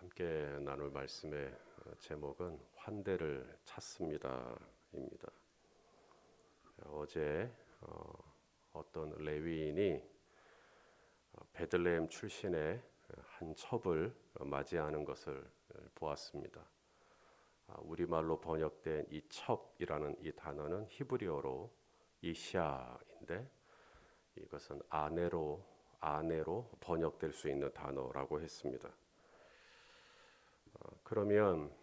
함께 나눌 말씀의 제목은 환대를 찾습니다입니다. 어제 어떤 레위인이 베들레헴 출신의 한 첩을 맞이하는 것을 보았습니다. 우리말로 번역된 이 첩이라는 이 단어는 히브리어로 이샤인데 이것은 아내로 번역될 수 있는 단어라고 했습니다. 그러면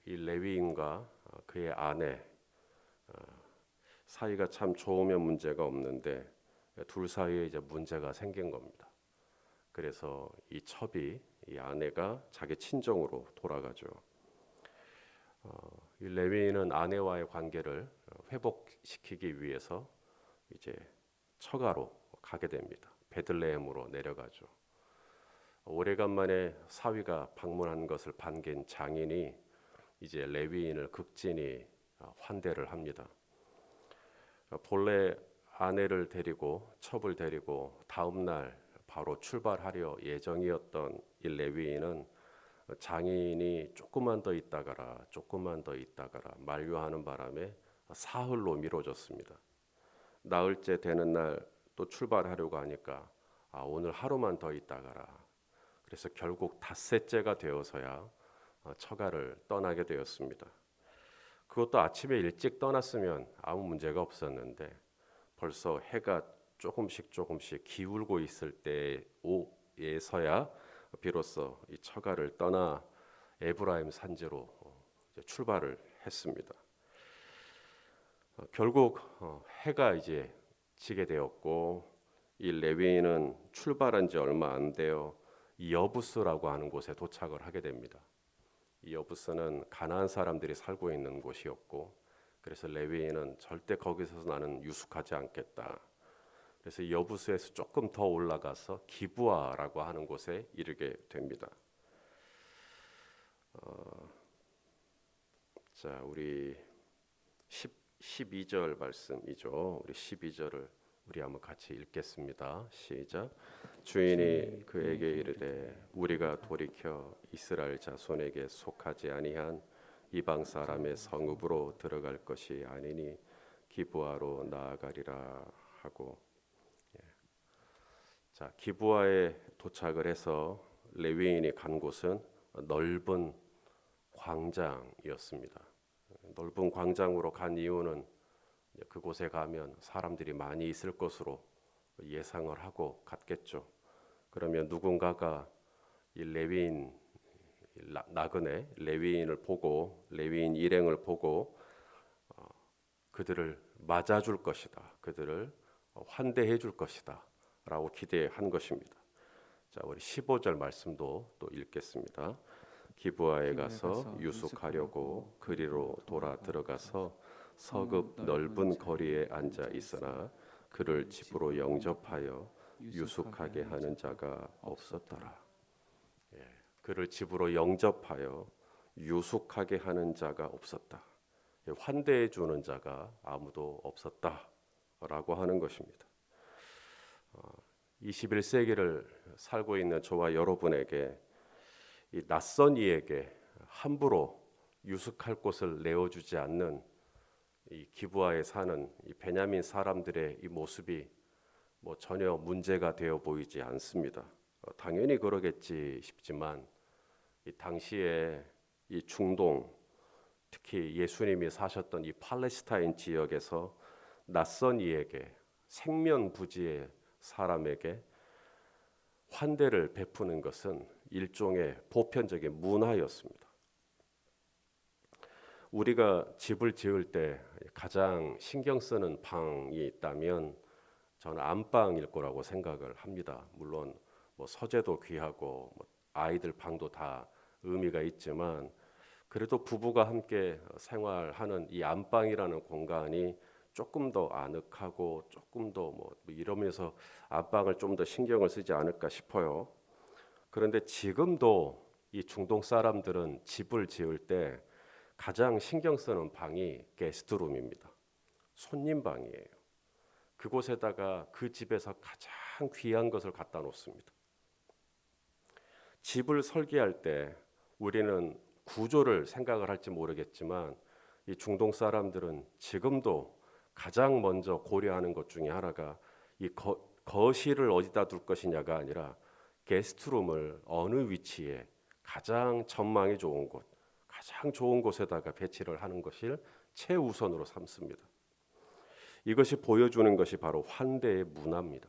이 레위인과 그의 아내 사이가 참 좋으면 문제가 없는데 둘 사이에 이제 문제가 생긴 겁니다. 그래서 이 첩이 이 아내가 자기 친정으로 돌아가죠. 이 레위인은 아내와의 관계를 회복시키기 위해서 이제 처가로 가게 됩니다. 베들레헴으로 내려가죠. 오래간만에 사위가 방문한 것을 반긴 장인이 이제 레위인을 극진히 환대를 합니다. 본래 아내를 데리고 첩을 데리고 다음 날 바로 출발하려 예정이었던 이 레위인은 장인이 조금만 더 있다가라 만류하는 바람에 사흘로 미뤄졌습니다. 나흘째 되는 날 또 출발하려고 하니까 오늘 하루만 더 있다가라. 그래서 결국 닷새째가 되어서야 처가를 떠나게 되었습니다. 그것도 아침에 일찍 떠났으면 아무 문제가 없었는데 벌써 해가 조금씩 기울고 있을 때에서야 비로소 이 처가를 떠나 에브라임 산지로 출발을 했습니다. 결국 해가 이제 지게 되었고 이 레위인은 출발한 지 얼마 안 되어 이 여부스라고 하는 곳에 도착을 하게 됩니다. 이 여부스는 가나안 사람들이 살고 있는 곳이었고 그래서 레위인은 절대 거기서 나는 유숙하지 않겠다. 그래서 이 여부스에서 조금 더 올라가서 기브아라고 하는 곳에 이르게 됩니다. 자, 우리 12절 말씀이죠. 우리 12절을 우리 한번 같이 읽겠습니다. 시작. 주인이 그에게 이르되 우리가 돌이켜 이스라엘 자손에게 속하지 아니한 이방 사람의 성읍으로 들어갈 것이 아니니 기브아로 나아가리라 하고, 자, 기브아에 도착을 해서 레위인이 간 곳은 넓은 광장이었습니다. 넓은 광장으로 간 이유는 그곳에 가면 사람들이 많이 있을 것으로 예상을 하고 갔겠죠. 그러면 누군가가 이 레위인 나그네 레위인을 보고 레위인 일행을 보고 그들을 맞아줄 것이다. 그들을 환대해 줄 것이다. 라고 기대한 것입니다. 자, 우리 15절 말씀도 또 읽겠습니다. 기브아에 가서 유숙하려고 그리로 돌아 들어가서 서급 넓은 거리에 앉아 있으나 그를 집으로 영접하여 유숙하게 하는 자가 없었더라. 그를 집으로 영접하여 유숙하게 하는 자가 없었다. 환대해 주는 자가 아무도 없었다라고 하는 것입니다. 21세기를 살고 있는 저와 여러분에게 이 낯선 이에게 함부로 유숙할 곳을 내어주지 않는 이 기브아에 사는 이 베냐민 사람들의 이 모습이 전혀 문제가 되어 보이지 않습니다. 당연히 그러겠지 싶지만 이 당시에 이 중동 특히 예수님이 사셨던 이 팔레스타인 지역에서 낯선 이에게 생면부지의 사람에게 환대를 베푸는 것은 일종의 보편적인 문화였습니다. 우리가 집을 지을 때 가장 신경 쓰는 방이 있다면 저는 안방일 거라고 생각을 합니다. 물론 서재도 귀하고 아이들 방도 다 의미가 있지만 그래도 부부가 함께 생활하는 이 안방이라는 공간이 조금 더 아늑하고 조금 더 이러면서 안방을 좀 더 신경을 쓰지 않을까 싶어요. 그런데 지금도 이 중동 사람들은 집을 지을 때 가장 신경 쓰는 방이 게스트룸입니다. 손님 방이에요. 그곳에다가 그 집에서 가장 귀한 것을 갖다 놓습니다. 집을 설계할 때 우리는 구조를 생각을 할지 모르겠지만 이 중동 사람들은 지금도 가장 먼저 고려하는 것 중에 하나가 이 거실을 어디다 둘 것이냐가 아니라 게스트룸을 어느 위치에 가장 전망이 좋은 곳, 가장 좋은 곳에다가 배치를 하는 것을 최우선으로 삼습니다. 이것이 보여주는 것이 바로 환대의 문화입니다.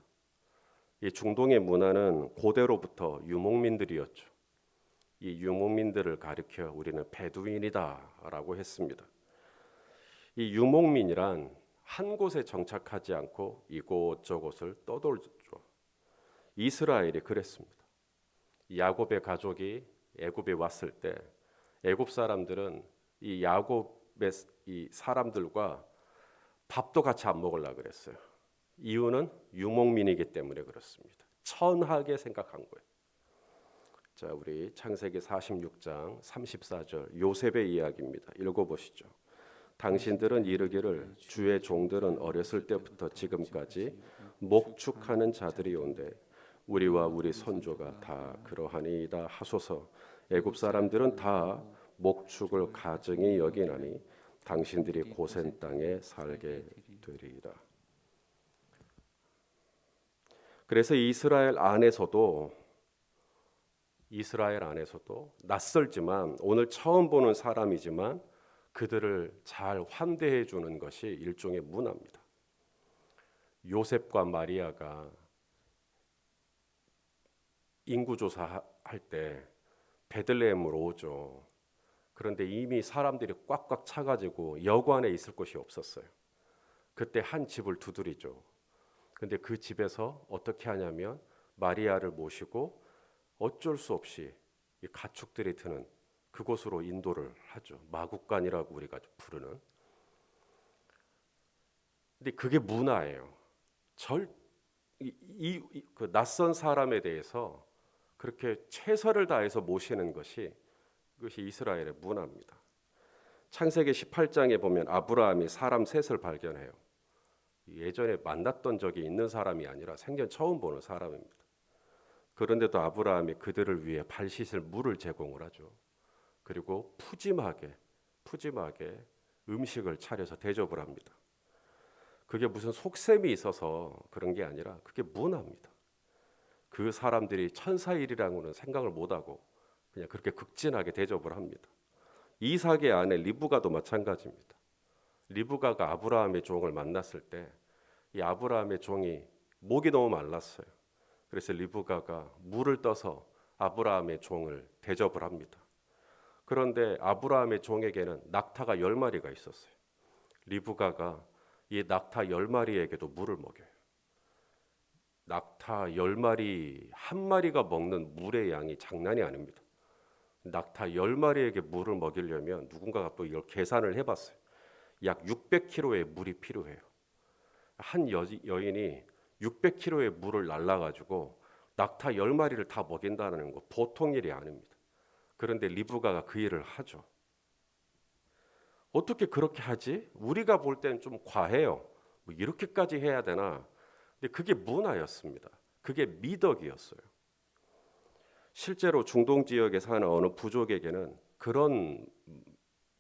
이 중동의 문화는 고대로부터 유목민들이었죠. 이 유목민들을 가리켜 우리는 베두인이다라고 했습니다. 이 유목민이란 한 곳에 정착하지 않고 이곳저곳을 떠돌죠. 이스라엘이 그랬습니다. 야곱의 가족이 애굽에 왔을 때 애굽 사람들은 이 야곱의 이 사람들과 밥도 같이 안 먹으려고 그랬어요. 이유는 유목민이기 때문에 그렇습니다. 천하게 생각한 거예요. 자, 우리 창세기 46장 34절 요셉의 이야기입니다. 읽어보시죠. 당신들은 이르기를 주의 종들은 어렸을 때부터 지금까지 목축하는 자들이 온대 우리와 우리 선조가 다 그러하니이다 하소서. 애굽 사람들은 다 목축을 가증히 여기나니 당신들이 고센 땅에 살게 되리이다. 그래서 이스라엘 안에서도 낯설지만 오늘 처음 보는 사람이지만 그들을 잘 환대해 주는 것이 일종의 문화입니다. 요셉과 마리아가 인구조사할 때 베들레헴으로 오죠. 그런데 이미 사람들이 꽉꽉 차가지고 여관에 있을 곳이 없었어요. 그때 한 집을 두드리죠. 근데 그 집에서 어떻게 하냐면 마리아를 모시고 어쩔 수 없이 이 가축들이 드는 그곳으로 인도를 하죠. 마국간이라고 우리가 부르는. 근데 그게 문화예요. 그 낯선 사람에 대해서 그렇게 최선을 다해서 모시는 것이 그것이 이스라엘의 문화입니다. 창세기 18장에 보면 아브라함이 사람 셋을 발견해요. 예전에 만났던 적이 있는 사람이 아니라 생전 처음 보는 사람입니다. 그런데도 아브라함이 그들을 위해 발 씻을 물을 제공을 하죠. 그리고 푸짐하게 음식을 차려서 대접을 합니다. 그게 무슨 속셈이 있어서 그런 게 아니라 그게 문화입니다. 그 사람들이 천사일이라고는 생각을 못하고 그냥 그렇게 극진하게 대접을 합니다. 이삭의 아내 리브가도 마찬가지입니다. 리브가가 아브라함의 종을 만났을 때 이 아브라함의 종이 목이 너무 말랐어요. 그래서 리브가가 물을 떠서 아브라함의 종을 대접을 합니다. 그런데 아브라함의 종에게는 낙타가 10마리가 있었어요. 리브가가 이 낙타 10마리에게도 물을 먹여요. 낙타 10마리, 한 마리가 먹는 물의 양이 장난이 아닙니다. 낙타 10마리에게 물을 먹이려면 누군가가 또 이걸 계산을 해봤어요. 약 600kg의 물이 필요해요. 한 여인이 600kg의 물을 날라가지고 낙타 10마리를 다 먹인다는 거 보통 일이 아닙니다. 그런데 리브가가 그 일을 하죠. 어떻게 그렇게 하지? 우리가 볼 때는 좀 과해요. 뭐 이렇게까지 해야 되나? 근데 그게 문화였습니다. 그게 미덕이었어요. 실제로 중동 지역에 사는 어느 부족에게는 그런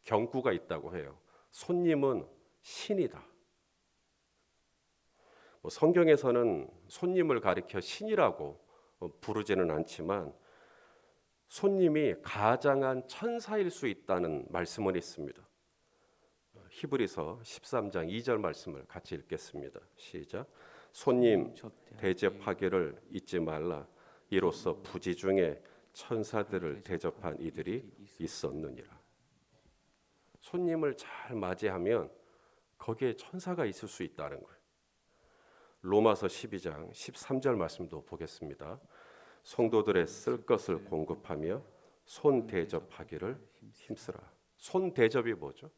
경구가 있다고 해요. 손님은 신이다. 성경에서는 손님을 가리켜 신이라고 부르지는 않지만 손님이 가장한 천사일 수 있다는 말씀은 있습니다. 히브리서 13장 2절 말씀을 같이 읽겠습니다. 시작. 손님 대접하기를 잊지 말라. 이로써 부지 중에 천사들을 대접한 이들이 있었느니라. 손님을 잘 맞이하면 거기에 천사가 있을 수 있다는 거예요. 로마서 12장 13절 말씀도 보겠습니다. 성도들의 쓸 것을 공급하며 손 대접하기를 힘쓰라. 손 대접이 뭐죠?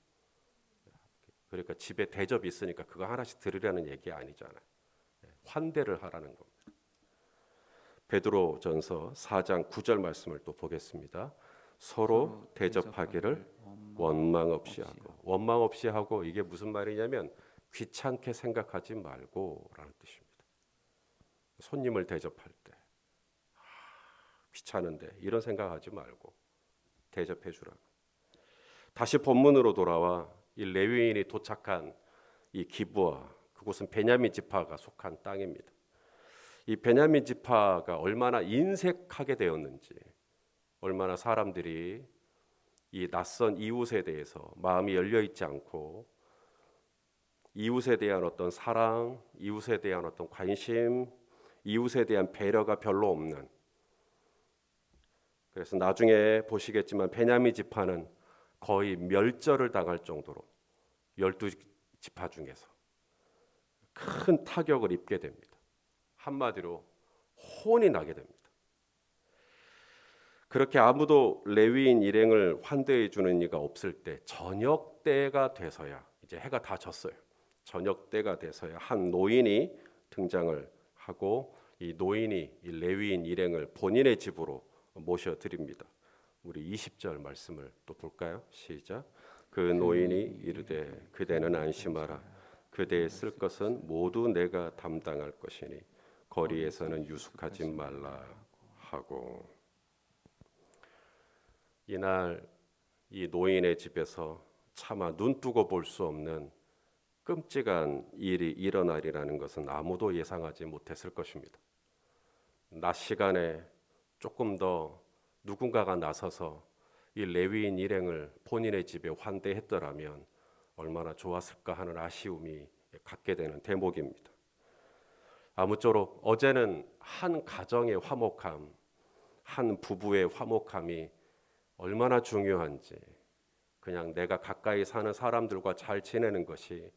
그러니까 집에 대접이 있으니까 그거 하나씩 드리라는 얘기 아니잖아요. 환대를 하라는 겁니다. 베드로전서 4장 9절 말씀을 또 보겠습니다. 서로 대접하기를 원망 없이 하고 이게 무슨 말이냐면 귀찮게 생각하지 말고라는 뜻입니다. 손님을 대접할 때 귀찮은데 이런 생각하지 말고 대접해 주라고. 다시 본문으로 돌아와 이 레위인이 도착한 이 기브아, 그곳은 베냐민 지파가 속한 땅입니다. 이 베냐민 지파가 얼마나 인색하게 되었는지, 얼마나 사람들이 이 낯선 이웃에 대해서 마음이 열려 있지 않고 이웃에 대한 어떤 사랑, 이웃에 대한 어떤 관심, 이웃에 대한 배려가 별로 없는, 그래서 나중에 보시겠지만 베냐민 지파는 거의 멸절을 당할 정도로 12지파 중에서 큰 타격을 입게 됩니다. 한마디로 혼이 나게 됩니다. 그렇게 아무도 레위인 일행을 환대해 주는 이가 없을 때 저녁 때가 돼서야, 이제 해가 다 졌어요. 저녁 때가 돼서야 한 노인이 등장을 하고 이 노인이 이 레위인 일행을 본인의 집으로 모셔드립니다. 우리 20절 말씀을 또 볼까요? 시작. 그 노인이 이르되 그대는 안심하라. 그대의 쓸 것은 모두 내가 담당할 것이니 거리에서는 유숙하지 말라 하고. 이날 이 노인의 집에서 차마 눈뜨고 볼 수 없는 끔찍한 일이 일어나리라는 것은 아무도 예상하지 못했을 것입니다. 낮 시간에 조금 더 누군가가 나서서 이 레위인 일행을 본인의 집에 환대했더라면 얼마나 좋았을까 하는 아쉬움이 갖게 되는 대목입니다. 아무쪼록 어제는 한 가정의 화목함, 한 부부의 화목함이 얼마나 중요한지, 그냥 내가 가까이 사는 사람들과 잘 지내는 것이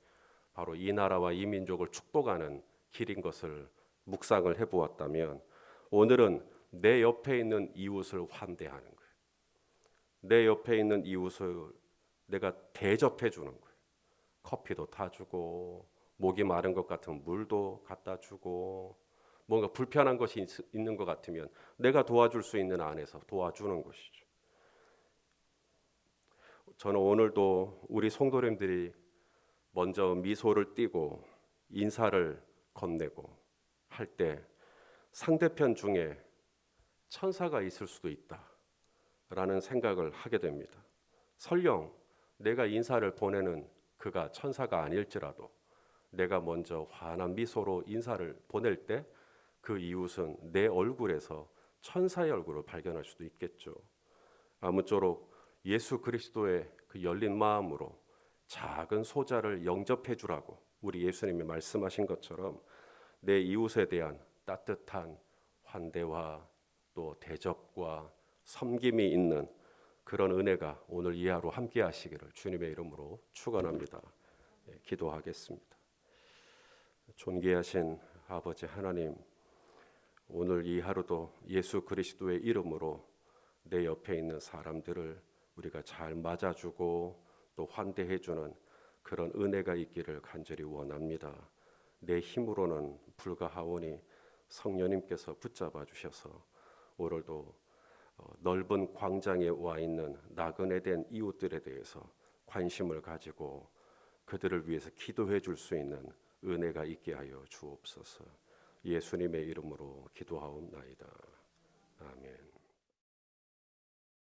바로 이 나라와 이 민족을 축복하는 길인 것을 묵상을 해보았다면, 오늘은 내 옆에 있는 이웃을 환대하는 거예요. 내 옆에 있는 이웃을 내가 대접해 주는 거예요. 커피도 타주고, 목이 마른 것 같은 물도 갖다 주고, 뭔가 불편한 것이 있는 것 같으면 내가 도와줄 수 있는 안에서 도와주는 것이죠. 저는 오늘도 우리 성도님들이 먼저 미소를 띠고 인사를 건네고 할 때 상대편 중에 천사가 있을 수도 있다라는 생각을 하게 됩니다. 설령 내가 인사를 보내는 그가 천사가 아닐지라도 내가 먼저 환한 미소로 인사를 보낼 때 그 이웃은 내 얼굴에서 천사의 얼굴을 발견할 수도 있겠죠. 아무쪼록 예수 그리스도의 그 열린 마음으로 작은 소자를 영접해 주라고 우리 예수님이 말씀하신 것처럼 내 이웃에 대한 따뜻한 환대와 또 대접과 섬김이 있는 그런 은혜가 오늘 이 하루 함께 하시기를 주님의 이름으로 축원합니다. 기도하겠습니다. 존귀하신 아버지 하나님, 오늘 이 하루도 예수 그리스도의 이름으로 내 옆에 있는 사람들을 우리가 잘 맞아주고 또 환대해주는 그런 은혜가 있기를 간절히 원합니다. 내 힘으로는 불가하오니 성령님께서 붙잡아 주셔서 오늘도 넓은 광장에 와 있는 나그네 된 이웃들에 대해서 관심을 가지고 그들을 위해서 기도해 줄 수 있는 은혜가 있게 하여 주옵소서. 예수님의 이름으로 기도하옵나이다. 아멘.